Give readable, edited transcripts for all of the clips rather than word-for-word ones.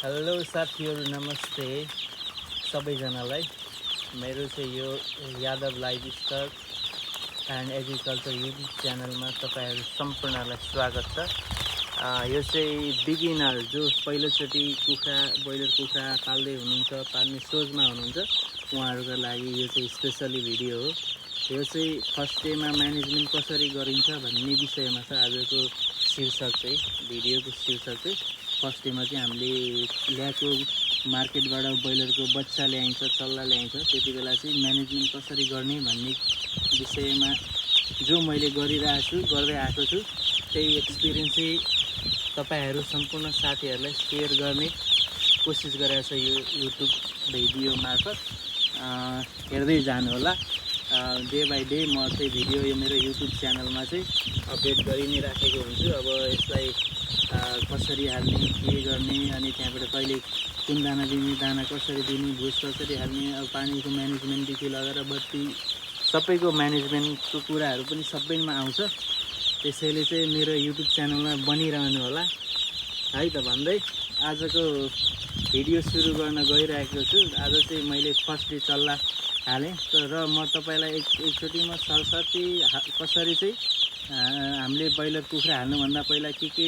Hello साथीहरू नमस्ते सबैजनालाई मेरो चाहिँ यो Yadav livestock and agriculture YouTube च्यानलमा तपाईहरु सम्पूर्णलाई स्वागत छ। यो चाहिँ बिगिनर जो पहिलोचोटि ब्रोइलर कुखुरा पाल्दै हुनुहुन्छ, पाल्ने सोचमा हुनुहुन्छ उहाँहरुको लागि यो चाहिँ स्पेशली भिडियो हो। यो चाहिँ फर्स्ट डेमा म्यानेजमेन्ट कसरी गरिन्छ भन्ने विषयमा छ आजको शीर्षक चाहिँ। भिडियोको शीर्षक चाहिँ फर्स्ट डेमा चाहिँ हामीले ल्याएको मार्केटबाट ब्रोइलरको बच्चा ल्याइन्छ, चल्ला ल्याइन्छ, त्यति बेला चाहिँ म्यानेजमेन्ट कसरी गर्ने भन्ने विषयमा जो मैले गर्दै आएको छु त्यही एक्सपिरियन्स चाहिँ तपाईहरु सम्पूर्ण साथीहरुलाई शेयर गर्ने कोसिस गरेको छ यो युट्युब भिडियो मार्फत। हेर्दै जानु होला। डे बाई डे म चाहिँ भिडियो यो मेरो युट्युब च्यानलमा चाहिँ अपडेट गरि नै राखेको हुन्छु। अब यसलाई कसरी हाल्ने, के गर्ने, अनि त्यहाँबाट कहिले कुन दाना दिने, दाना कसरी दिने, भुस कसरी हाल्ने, अब पानीको म्यानेजमेन्टदेखि लगेर बत्ती सबैको म्यानेजमेन्टको कुराहरू पनि सबैमा आउँछ। त्यसैले चाहिँ मेरो युट्युब च्यानलमा बनिरहनु होला है त भन्दै आजको भिडियो सुरु गर्न गइरहेको छु। आज चाहिँ मैले फर्स्ट डे चल्ला हालेँ र म तपाईलाई एकचोटि म सरसर्ती कसरी चाहिँ हामीले ब्रोइलर कुखुरा हाल्नुभन्दा पहिला के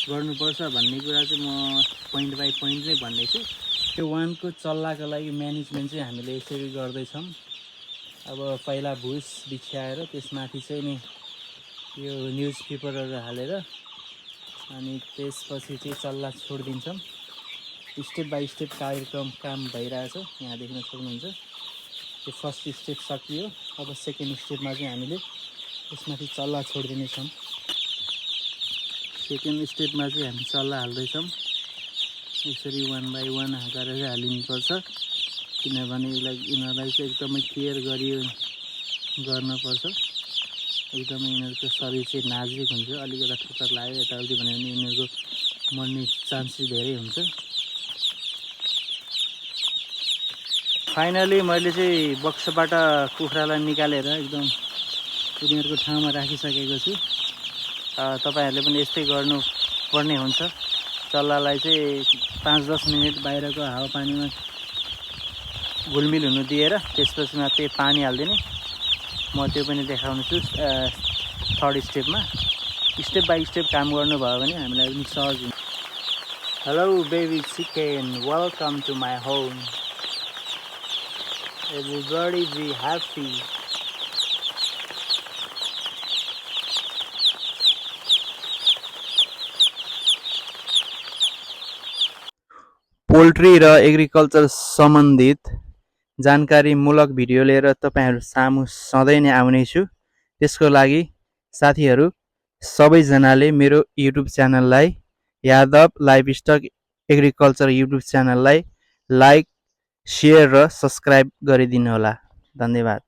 गर्नुपर्छ भन्ने कुरा चाहिँ म पोइन्ट बाई पोइन्ट नै भन्नेछु। त्यो वानको चल्लाको लागि म्यानेजमेन्ट चाहिँ हामीले यसरी गर्दैछौँ। अब पहिला भुस बिछ्याएर त्यसमाथि चाहिँ नि यो न्युज पेपरहरू हालेर अनि त्यसपछि चाहिँ चल्ला छोडिदिन्छौँ। स्टेप बाई स्टेप काम भइरहेछ, यहाँ देख्न सक्नुहुन्छ। त्यो फर्स्ट स्टेप सकियो। अब सेकेन्ड स्टेपमा चाहिँ हामीले त्यसमाथि चल्ला छोडिदिनेछौँ। सेकेन्ड स्टेपमा चाहिँ हामी चल्ला हाल्दैछौँ। यसरी वान बाई वान गरेर हालिनुपर्छ, किनभने यिनीहरूलाई चाहिँ एकदमै केयर गर्नुपर्छ। एकदमै यिनीहरूको शरीर चाहिँ नाजुक हुन्छ, अलिकति ठोक्कर लाग्यो यताउति भन्यो भने यिनीहरूको मर्ने चान्सेस धेरै हुन्छ। फाइनली मैले चाहिँ बक्सबाट कुखुरालाई निकालेर एकदम उनीहरूको ठाउँमा राखिसकेको छु। तपाईहरुले पनि यस्तै गर्नुपर्ने हुन्छ। चल्लालाई चाहिँ 5-10 मिनेट बाहिरको हावापानीमा घुलमिल हुनु दिएर त्यसपछि मात्रै पानी हाल्दिने। म त्यो पनि देखाउनेछु थर्ड स्टेपमा। स्टेप बाई स्टेप काम गर्नुभयो भने हामीलाई पनि सहज हुन्छ। Hello baby chicken, welcome to my home. Everybody be happy. Poultry र एग्रिकल्चर सम्बन्धित जानकारीमूलक भिडियो लिएर तपाईहरु सामु सधैँ नै आउने छु। त्यसको लागि साथीहरु सबैजनाले मेरो युट्युब च्यानललाई यादव लाइभस्टक एग्रिकल्चर युट्युब च्यानललाई लाइक, शेयर र सब्स्क्राइब गरिदिनु होला। धन्यवाद।